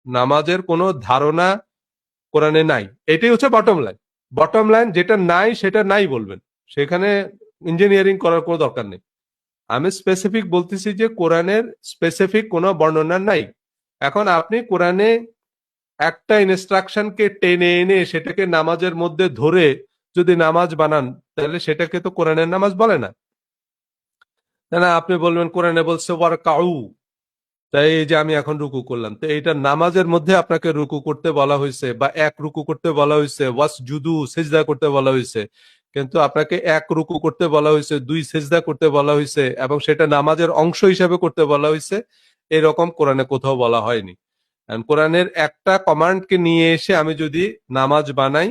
নামাজের কোনো ধারণা কোরআনে নাই, এটাই হচ্ছে বটম লাইন। বটম লাইন যেটা নাই সেটা নাই বলবেন, সেখানে ইঞ্জিনিয়ারিং করার কোনো দরকার নেই। আমি স্পেসিফিক বলতেছি যে কোরআনের স্পেসিফিক কোনো বর্ণনা নাই। এখন আপনি কোরআনে একটা ইনস্ট্রাকশনকে টেনে এনে সেটাকে নামাজের মধ্যে ধরে যদি নামাজ বানান, তাহলে সেটাকে তো কোরআনের নামাজ বলে না। তাই না? আপনি বলবেন কোরআনে বলছে ওয়ার কাউ, তাই এই যে আমি এখন রুকু করলাম, তো এইটা নামাজের মধ্যে আপনাকে রুকু করতে বলা হয়েছে, বা এক রুকু করতে বলা হয়েছে, ওয়াস জুদু সেজদা করতে বলা হয়েছে, কিন্তু আপনাকে এক রুকু করতে বলা হয়েছে, দুই সেজদা করতে বলা হয়েছে, এবং সেটা নামাজের অংশ হিসাবে করতে বলা হয়েছে, এরকম কোরআনে কোথাও বলা হয়নি। কোরআনের একটা কমান্ডকে নিয়ে এসে আমি যদি নামাজ বানাই,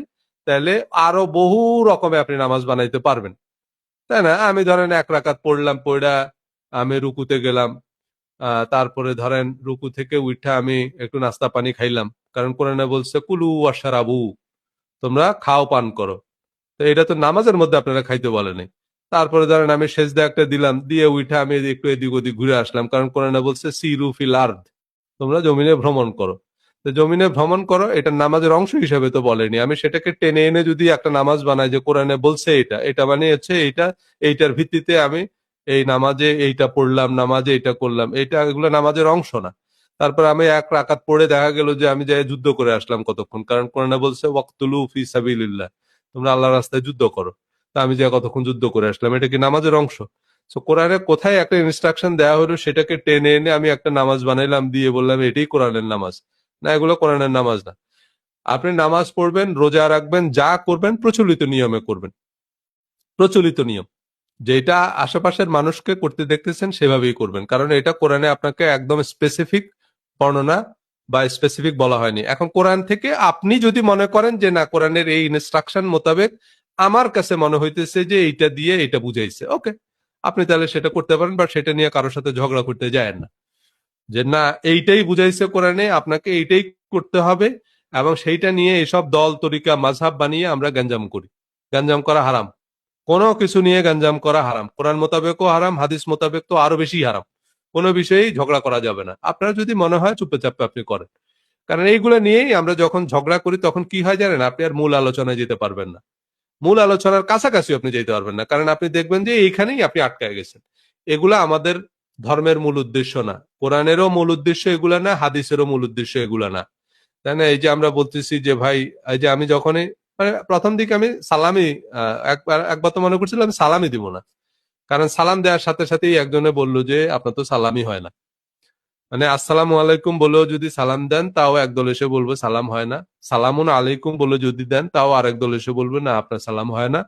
তাহলে আরো বহু রকমে আপনি নামাজ বানাইতে পারবেন, তাই না? আমি ধরেন এক রাকাত পড়লাম, পড়া আমি রুকুতে গেলাম, তারপরে ধরেন রুকু থেকে উঠা আমি একটু নাস্তা পানি খাইলাম, কারণ কোরআনে বলছে কুলু ওয়াশরাবু, তোমরা খাও পান করো। তো এটা তো নামাজের মধ্যে আপনারা খাইতে বলে নাই। তারপরে ধরেন আমি সেজদা একটা দিলাম, দিয়ে উঠা আমি একটু এদিক ওদিক ঘুরে আসলাম, কারণ কোরআনে বলছে সিরু ফিল আরদ, তোমরা জমিনে ভ্রমণ করো। তো জমিনে ভ্রমণ করো এটা নামাজের অংশ হিসেবে তো বলেনি। আমি সেটাকে টেনে এনে যদি একটা নামাজ বানাই যে কোরআনে বলছে এটা, এটা মানে হচ্ছে এইটা, এইটার ভিত্তিতে আমি এই নামাজে এইটা পড়লাম, নামাজে এটা করলাম, এটা এগুলো নামাজের অংশ না। তারপর আমি এক রাকাত পড়ে দেখা গেল যে আমি যাই যুদ্ধ করে আসলাম কতক্ষণ, কারণ কোরআনে বলছে ওয়াক্তুলু ফি সাবিলিল্লাহ, তোমরা আল্লাহর রাস্তায় যুদ্ধ করো। তা আমি যে কতক্ষণ যুদ্ধ করে আসলাম, এটা কি নামাজের অংশ? তো কোরআনে কোথায় একটা ইনস্ট্রাকশন দেওয়া হলো সেটাকে টেনে এনে আমি একটা নামাজ বানাইলাম, দিয়ে বললাম এটাই কোরআনের নামাজ? না, এগুলো কোরআনের নামাজ না। আপনি নামাজ পড়বেন, রোজা রাখবেন, যা করবেন প্রচলিত নিয়মে করবেন, প্রচলিত নিয়ম যেটা আশেপাশের মানুষকে করতে দেখতেছেন সেভাবেই করবেন, কারণ এটা কোরআনে আপনাকে একদম স্পেসিফিক বর্ণনা বা স্পেসিফিক বলা হয়নি। এখন কোরআন থেকে আপনি যদি মনে করেন যে না, কোরআনের এই ইনস্ট্রাকশন মোতাবেক আমার কাছে মনে হইতেছে যে এইটা দিয়ে এটা বুঝাইছে, ওকে, আপনি তাহলে সেটা করতে পারেন, বা সেটা নিয়ে কারোর সাথে ঝগড়া করতে যায় না, যে না এইটাই বুঝাইছে কোরআনে, আপনাকে এইটাই করতে হবে। এবং সেইটা নিয়ে এসব দল তরিকা মাযহাব বানিয়ে আমরা গঞ্জাম করি। গঞ্জাম করা হারাম, কোনো কিছু নিয়ে গঞ্জাম করা হারাম, কোরআন মোতাবেকও হারাম, হাদিস মোতাবেক তো আরো বেশি হারাম। কোনো বিষয়েই ঝগড়া করা যাবে না। আপনার যদি মনে হয় চুপে চাপে আপনি করেন, কারণ এইগুলো নিয়েই আমরা যখন ঝগড়া করি তখন কি হয় জানেন, আপনি আর মূল আলোচনায় যেতে পারবেন না, মূল আলোচনার কাছাকাছি আপনি যেতে পারবেন না, কারণ আপনি দেখবেন যে এইখানেই আপনি আটকায় গেছেন। এগুলা আমাদের ধর্মের মূল উদ্দেশ্য না, কোরআনেরও মূল উদ্দেশ্য এগুলা না, হাদিসেরও মূল উদ্দেশ্য এগুলা না, তাই না? এই যে আমরা বলতেছি যে ভাই, এই যে আমি যখনই মানে প্রথম দিকে আমি সালামি একবার একবার তো মনে করছিলাম আমি সালামি দিব না, কারণ সালাম দেওয়ার সাথে সাথেই একজনে বললো যে আপনার তো সালামি হয় না। মানে আসসালামু আলাইকুম বলেও যদি সালাম দেন তাও একদল এসে বলবে সালাম হয় না, সালামুন আলাইকুম বলে যদি দেন তাও আরেক দল এসে বলবে না আপনার সালাম হয় না,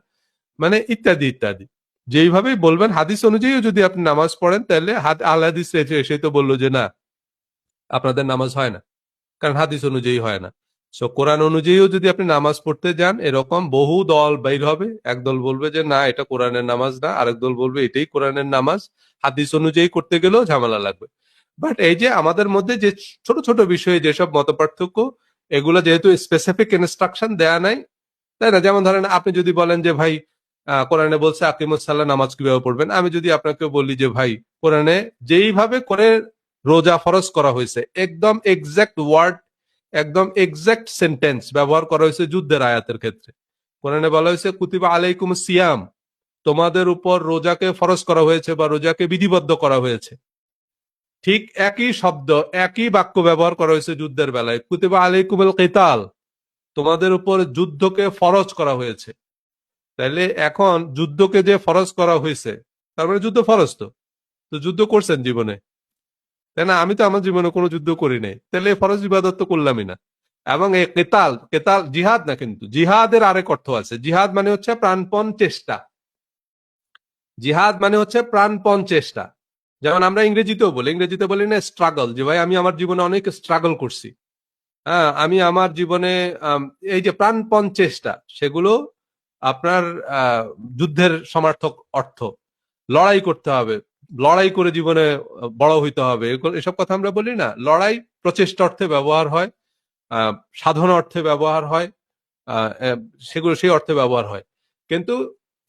মানে ইত্যাদি ইত্যাদি। যেইভাবেই বলবেন হাদিস অনুযায়ীও যদি আপনি নামাজ পড়েন, তাহলে আল হাদিস এসে তো বললো যে না আপনাদের নামাজ হয় না, কারণ হাদিস অনুযায়ী হয় না। সো কোরআন অনুযায়ীও যদি আপনি নামাজ পড়তে যান, এরকম বহু দল বাইর হবে। একদল বলবে যে না এটা কোরআনের নামাজ না, আরেক দল বলবে এটাই কোরআনের নামাজ, হাদিস অনুযায়ী করতে গেলেও ঝামেলা লাগবে। বাট এই যে আমাদের মধ্যে যে ছোট ছোট বিষয়ে যেসব মতপার্থক্য, এগুলো যেহেতু স্পেসিফিক ইনস্ট্রাকশন দেয়া নাই, তাই না? যেমন ধরেন আপনি যদি বলেন যে ভাই কোরআনে বলছে আকিমুস সালাহ, নামাজ কিভাবে পড়বেন, আমি যদি আপনাকে বলি যে ভাই কোরআনে যেইভাবে করে রোজা ফরজ করা হয়েছে, একদম এক্সাক্ট ওয়ার্ড, একদম এক্সাক্ট সেন্টেন্স ব্যবহার করা হয়েছে যুদ্ধের আয়াতের ক্ষেত্রে। কোরআনে বলা হয়েছে কুতিবা আলাইকুম সিয়াম, তোমাদের উপর রোজাকে ফরজ করা হয়েছে বা রোজাকে বিধিবদ্ধ করা হয়েছে। ঠিক একই শব্দ, একই বাক্য ব্যবহার করা হয়েছে যুদ্ধের বেলায়, কুতিবা আলাইকুমুল কিতাল, তোমাদের উপর যুদ্ধকে ফরজ করা হয়েছে। তাইলে এখন যুদ্ধকে যে ফরজ করা হয়েছে, তার মানে যুদ্ধ ফরজ। তো তো যুদ্ধ করছেন জীবনে, তাই না? আমি তো আমার জীবনে কোনো যুদ্ধ করি নাই, তাহলে ফরজ ইবাদত তো করলামই না। এবং এই কেতাল, কেতাল জিহাদ না, কিন্তু জিহাদের আরেক অর্থ আছে। জিহাদ মানে হচ্ছে প্রাণপণ চেষ্টা, জিহাদ মানে হচ্ছে প্রাণপণ চেষ্টা। যেমন আমরা ইংরেজিতে বলি না স্ট্রাগল, যে ভাই আমি আমার জীবনে অনেক স্ট্রাগল করছি। হ্যাঁ, আমি আমার জীবনে এই যে প্রাণপণ চেষ্টা, সেগুলো আপনার যুদ্ধের সমার্থক অর্থ। লড়াই করতে হবে, লড়াই করে জীবনে বড় হইতে হবে, এসব কথা আমরা বলি না। লড়াই প্রচেষ্টা অর্থে ব্যবহার হয়, আহ সাধন অর্থে ব্যবহার হয়, সেগুলো সেই অর্থে ব্যবহার হয়। কিন্তু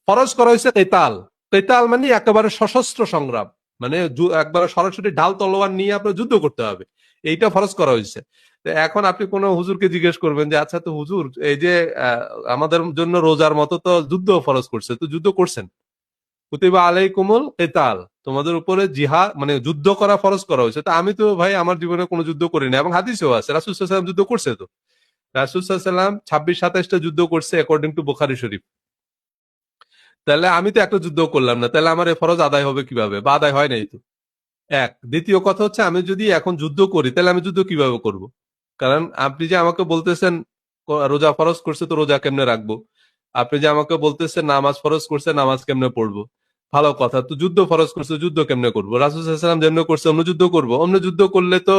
ফরজ করা হয়েছে কেতাল। কেতাল মানে একেবারে সশস্ত্র সংগ্রাম, মানে একবারে সরাসরি ঢাল তলোয়ার নিয়ে আপনার যুদ্ধ করতে হবে। এইটা ফরজ করা হয়েছে। তো এখন আপনি কোনো হুজুরকে জিজ্ঞেস করবেন যে আচ্ছা তো হুজুর এই যে আমাদের জন্য রোজার মতো তো যুদ্ধ ফরজ করছে, তো যুদ্ধ করছেন, কুতিবা আলাইকুমুল কিতাল, তোমাদের উপরে জিহাদ মানে যুদ্ধ করা ফরজ করা হয়েছে। তা আমি তো ভাই আমার জীবনে কোনো যুদ্ধ করিনি, এবং হাদিসেও আছে রাসূল সাল্লাল্লাহু আলাইহি ওয়াসাল্লাম যুদ্ধ করছে। তো রাসূল সাল্লাল্লাহু আলাইহি ওয়াসাল্লাম 26-27টা যুদ্ধ করছে অ্যাকর্ডিং টু বুখারী শরীফ। তাহলে আমি তো একটা যুদ্ধ করলাম না, তাহলে আমার এই ফরজ আদায় হবে কিভাবে, বা আদায় হয় নাই তো। এক, দ্বিতীয় কথা হচ্ছে আমি যদি এখন যুদ্ধ করি তাহলে আমি যুদ্ধ কিভাবে করব? কারণ আপনি যে আমাকে বলতেছেন রোজা ফরজ করছে তো রোজা কেমনে রাখবো, আপনি যে আমাকে বলতেছেন নামাজ ফরজ করছে নামাজ কেমনে পড়বো, ভালো কথা, তো যুদ্ধ ফরজ করছে যুদ্ধ কেমনে করবো? রাসূল সাল্লাল্লাহু আলাইহি ওয়াসাল্লাম যেমন করছে অন্য যুদ্ধ করবো? অন্য যুদ্ধ করলে তো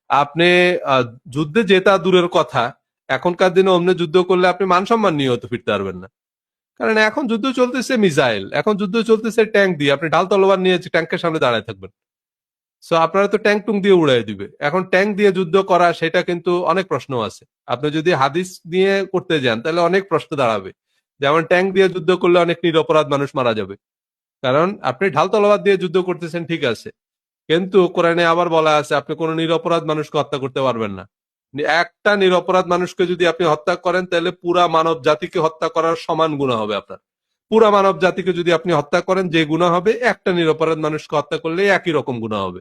আপনি আহ, যুদ্ধে জেতা দূরের কথা, এখনকার দিনে অন্য যুদ্ধ করলে আপনি মান সম্মান নিয়ে হয়তো ফিরতে পারবেন না। কারণ এখন যুদ্ধ চলতেছে মিসাইল, এখন যুদ্ধ চলতেছে ট্যাঙ্ক দিয়ে, আপনি ঢাল তলোয়ার নিয়ে ট্যাঙ্কের সামনে দাঁড়ায় থাকবেন, সো আপনারা তো ট্যাঙ্ক টুং দিয়ে উড়াই দিবে। এখন ট্যাঙ্ক দিয়ে যুদ্ধ করা সেটা কিন্তু অনেক প্রশ্ন আছে। আপনি যদি হাদিস নিয়ে করতে যান তাহলে অনেক প্রশ্ন দাঁড়াবে। যেমন ট্যাঙ্ক দিয়ে যুদ্ধ করলে অনেক নিরপরাধ মানুষ মারা যাবে, কারণ আপনি ঢাল তলোয়ার দিয়ে যুদ্ধ করতেছেন ঠিক আছে, কিন্তু কোরআনে আবার বলা আছে আপনি কোনো নিরপরাধ মানুষকে হত্যা করতে পারবেন না। একটা নিরপরাধ মানুষকে যদি আপনি হত্যা করেন তাহলে পুরা মানব জাতিকে হত্যা করার সমান গুনাহ হবে আপনার। পুরা মানব জাতিকে যদি আপনি হত্যা করেন যে গুনাহ হবে, একটা নিরপরাধ মানুষকে হত্যা করলে একই রকম গুনাহ হবে।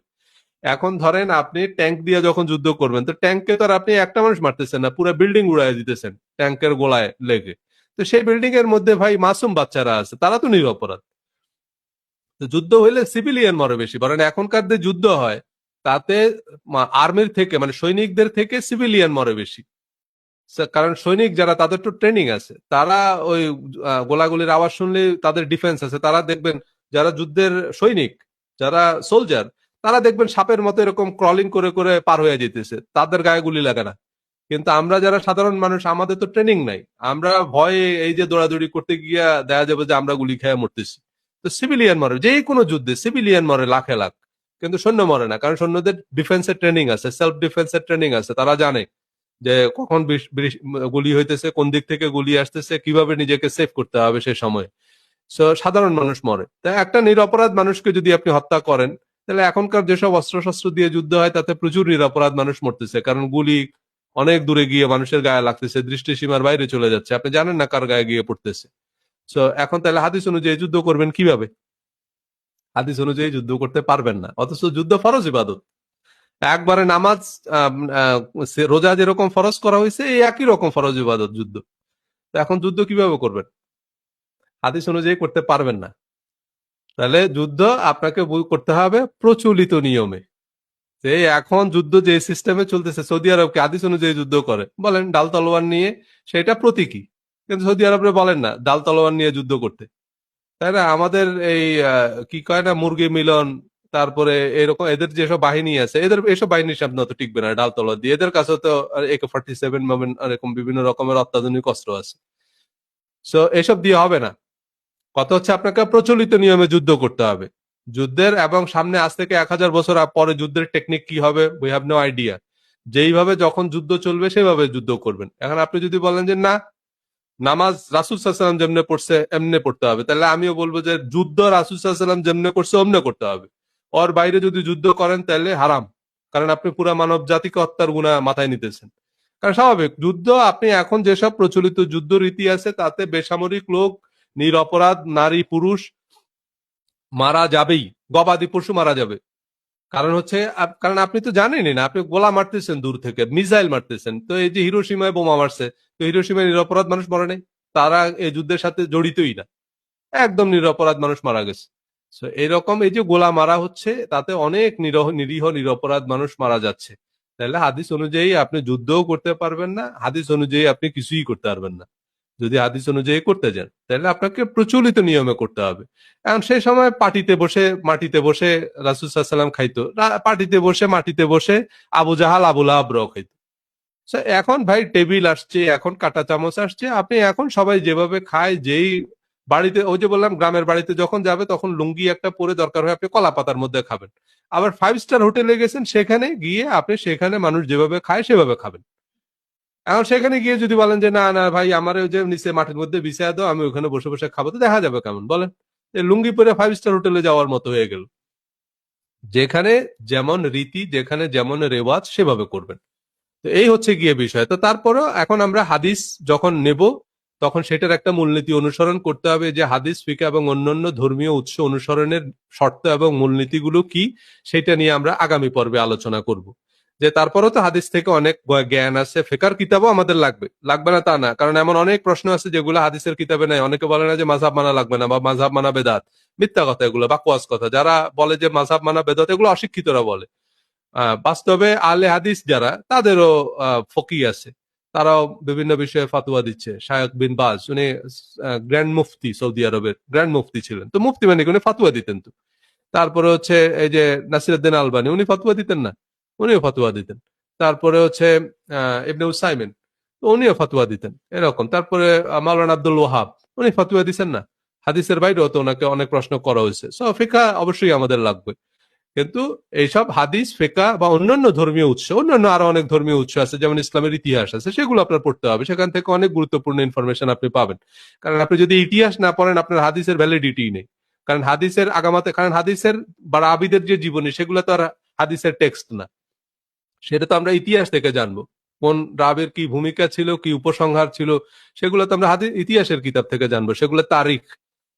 এখন ধরেন আপনি ট্যাঙ্ক দিয়ে যখন যুদ্ধ করবেন, তো ট্যাঙ্কে তো আর আপনি একটা মানুষ মারতেছেন না, পুরো বিল্ডিং উড়াই দিতেছেন ট্যাঙ্কের গোলায় লেগে। তো সেই বিল্ডিং এর মধ্যে ভাই মাসুম বাচ্চারা আছে, তারা তো নিরপরাধ। তো যুদ্ধ হইলে সিভিলিয়ান মরে বেশি, বরং এখনকার যে যুদ্ধ হয় তাতে আর্মির থেকে মানে সৈনিকদের থেকে সিভিলিয়ান মরে বেশি। কারণ সৈনিক যারা তাদের তো ট্রেনিং আছে, তারা ওই গোলাগুলির আওয়াজ শুনলে তাদের ডিফেন্স আছে, তারা দেখবেন যারা যুদ্ধের সৈনিক, যারা সোলজার, তারা দেখবেন সাপের মতো এরকম ক্রলিং করে করে পার হয়ে যেতেছে, তাদের গায়ে গুলি লাগে না। কিন্তু আমরা যারা সাধারণ মানুষ আমাদের তো ট্রেনিং নাই, আমরা ভয়ে এই যে দৌড়াদৌড়ি করতে গিয়া দেখা যাবে যে আমরা গুলি খেয়ে মরতেছি। তো সিভিলিয়ান মরে যে কোনো যুদ্ধে, সিভিলিয়ান মরে লাখে লাখ, কিন্তু সৈন্য মরে না, কারণ সৈন্যদের ডিফেন্সের ট্রেনিং আছে, সেলফ ডিফেন্সের ট্রেনিং আছে, তারা জানে যে কখন গুলি হইতেছে, কোন দিক থেকে গুলি আসতেছে, কিভাবে নিজেকে সেভ করতে হবে সে সময়। সো সাধারণ মানুষ মরে। তাই একটা নিরপরাধ মানুষকে যদি আপনি হত্যা করেন, তাহলে এখনকার যেসব অস্ত্র শস্ত্র দিয়ে যুদ্ধ হয় তাতে প্রচুর নিরপরাধ মানুষ মরতেছে, কারণ গুলি অনেক দূরে গিয়ে মানুষের গায়ে লাগতেছে, দৃষ্টিসীমার বাইরে চলে যাচ্ছে, আপনি জানেন না কার গায়ে গিয়ে পড়তেছে। সো এখন তাহলে হাদিস অনুযায়ী যুদ্ধ করবেন কিভাবে? হাদিস অনুযায়ী যুদ্ধ করতে পারবেন না, অথচ যুদ্ধ ফরজ ইবাদত। একবারে নামাজ, রোজা যেরকম ফরজ করা হয়েছে এই একই রকম ফরজ ইবাদত যুদ্ধ। তো এখন যুদ্ধ কিভাবে করবেন? হাদিস অনুযায়ী করতে পারবেন না। তাহলে যুদ্ধ আপনাকে করতে হবে প্রচলিত নিয়মে। যে এখন যুদ্ধ যে সিস্টেমে চলতেছে, সৌদি আরব কি হাদিস অনুযায়ী যুদ্ধ করে? বলেন ডাল তলোয়ার নিয়ে, সেটা প্রতীকী। কিন্তু সৌদি আরবে বলেন না ডাল তলোয়ার নিয়ে যুদ্ধ করতে, তাই না? আমাদের এই কি কয় না মুরগি মিলন, তারপরে এরকম এদের যেসব বাহিনী আছে, এদের এসব বাহিনীর সামনে অত টিকবে না ডাল তলোয়ার দিয়ে, এদের কাছে তো AK-47 মোমেন্ট এরকম বিভিন্ন রকমের অত্যাধুনিক অস্ত্র আছে। সো এসব দিয়ে হবে না। কথা হচ্ছে আপনাকে প্রচলিত নিয়মে যুদ্ধ করতে হবে। যুদ্ধের এবং সামনে আজ থেকে 1000 বছর পরে যুদ্ধের টেকনিক কি হবে উই হ্যাভ নো আইডিয়া। যেইভাবে যখন যুদ্ধ চলবে সেভাবে যুদ্ধ করবেন। এখন আপনি যদি বলেন যে না, নামাজ রাসূল সাল্লাল্লাহু আলাইহি ওয়াসাল্লাম যেমনে পড়ছে এমনে পড়তে হবে, তাহলে আমিও বলবো যে যুদ্ধ রাসূল সাল্লাল্লাহু আলাইহি ওয়াসাল্লাম যেমনে করছে অমনে করতে হবে। ওর বাইরে যদি যুদ্ধ করেন তাহলে হারাম, কারণ আপনি পুরা মানব জাতিকে হত্যার গুনাহ মাথায় নিতেছেন। কারণ স্বাভাবিক যুদ্ধ, আপনি এখন যেসব প্রচলিত যুদ্ধ রীতি আছে তাতে বেসামরিক লোক, নিরপরাধ নারী পুরুষ মারা যাবেই, গবাদি পশু মারা যাবে। কারণ হচ্ছে কারণ আপনি তো জানেনই না, আপনি গোলা মারতেছেন দূর থেকে, মিসাইল মারতেছেন। তো এই যে হিরোশিমায় বোমা মারছে, তো হিরোশিমায় নিরপরাধ মানুষ মরে নাই? তারা এই যুদ্ধের সাথে জড়িতই না, একদম নিরপরাধ মানুষ মারা গেছে। তো এরকম এই যে গোলা মারা হচ্ছে তাতে অনেক নিরীহ নিরপরাধ মানুষ মারা যাচ্ছে। তাহলে হাদিস অনুযায়ী আপনি যুদ্ধও করতে পারবেন না, হাদিস অনুযায়ী আপনি কিছুই করতে পারবেন না। যদি হাদিস অনুযায়ী করতে যান তাহলে আপনাকে প্রচলিত নিয়মে করতে হবে। এখন সেই সময় পাটিতে বসে মাটিতে বসে রাসূল সাল্লাল্লাহু আলাইহি ওয়াসাল্লাম খাইতো, পাটিতে বসে মাটিতে বসে আবু জাহাল আবু লাহাব রাও খাইতো। এখন ভাই টেবিল আসছে, এখন কাঁটা চামচ আসছে, আপনি এখন সবাই যেভাবে খায়, যেই বাড়িতে, ওই যে বললাম গ্রামের বাড়িতে যখন যাবে তখন লুঙ্গি একটা পরে দরকার হয় আপনি কলা পাতার মধ্যে খাবেন। আবার 5 স্টার হোটেলে গেছেন, সেখানে গিয়ে আপনি সেখানে মানুষ যেভাবে খায় সেভাবে খাবেন। এখন সেখানে গিয়ে যদি বলেন যে না না ভাই আমার ওই যে নিচে মাঠের মধ্যে বিছায়া দাও, আমি ওখানে বসে বসে খাবো, তো দেখা যাবে কেমন বলেন? লুঙ্গি পরে 5 স্টার হোটেলে যাওয়ার মতো হয়ে গেল। যেখানে যেমন রীতি, যেখানে যেমন রেওয়াজ সেভাবে করবেন। তো এই হচ্ছে গিয়ে বিষয়। তো তারপরও এখন আমরা হাদিস যখন নেব তখন সেটার একটা মূলনীতি অনুসরণ করতে হবে, যে হাদিস, ফিকহ এবং অন্যান্য ধর্মীয় উৎস অনুসরণের শর্ত এবং মূলনীতিগুলো কি, সেটা নিয়ে আমরা আগামী পর্বে আলোচনা করব। যে তারপরও তো হাদিস থেকে অনেক জ্ঞান আছে, ফিকহের কিতাবও আমাদের লাগবে, লাগবে না তা না, কারণ এমন অনেক প্রশ্ন আছে যেগুলো হাদিসের কিতাবে নাই। অনেকে বলে না যে মাযহাব মানা লাগবে না বা মাযহাব মানা বেদাত, মিথ্যা কথা, এগুলো বাকওয়াজ কথা। যারা বলে যে মাযহাব মানা বেদাত, এগুলো অশিক্ষিতরা বলে। বাস্তবে আলে হাদিস যারা, তাদেরও ফকি আছে, তারাও বিভিন্ন বিষয়ে ফাতুয়া দিচ্ছে। শায়খ বিন বাজ, উনি গ্র্যান্ড মুফতি, সৌদি আরবের গ্র্যান্ড মুফতি ছিলেন। তো মুফতি মানে কি, উনি ফাতুয়া দিতেন। তো তারপরে হচ্ছে এই যে নাসিরউদ্দিন আলবানী, উনি ফাতুয়া দিতেন না? উনিও ফাতুয়া দিতেন। তারপরে হচ্ছে ইবনে উসাইমিন, তো উনিও ফাতুয়া দিতেন এরকম। তারপরে মাওলানা আব্দুল ওয়াহাব, উনি ফাতুয়া দিচ্ছেন না? হাদিসের বাইরেও তো ওনাকে অনেক প্রশ্ন করা হয়েছে। সো ফিকহ অবশ্যই আমাদের লাগবে। কিন্তু এইসব হাদিস, ফিকহ বা অন্যান্য ধর্মীয় উৎস, অন্যান্য আরো অনেক ধর্মীয় উৎস আছে, যেমন ইসলামের ইতিহাস আছে, সেগুলো আপনার পড়তে হবে। সেখান থেকে অনেক গুরুত্বপূর্ণ ইনফরমেশন আপনি পাবেন। কারণ আপনি যদি ইতিহাস না পড়েন, আপনার হাদিসের ভ্যালিডিটি নেই। কারণ হাদিসের আগামাতে, কারণ হাদিসের বা রাবীদের যে জীবনী, সেগুলো তো আর হাদিসের টেক্সট না, সেটা তো আমরা ইতিহাস থেকে জানবো। কোন রাবের কি ভূমিকা ছিল, কি উপসংহার ছিল, সেগুলো তো আমরা ইতিহাসের কিতাব থেকে জানবো, সেগুলো তারিখ।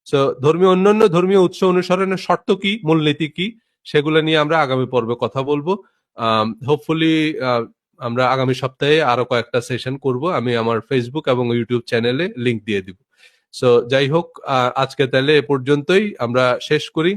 তো ধর্মীয়, অন্যান্য ধর্মীয় উৎস অনুসরণের শর্ত কি, মূলনীতি কি, সেগুলো নিয়ে আমরা আগামী পর্বে কথা বলবো। হোপফুলি আমরা আগামী সপ্তাহে আরো কয়েকটা সেশন করব। আমি আমার ফেসবুক এবং ইউটিউব চ্যানেলে লিংক দিয়ে দিব। সো যাই হোক, আজকে তাহলে এ পর্যন্তই আমরা শেষ করি।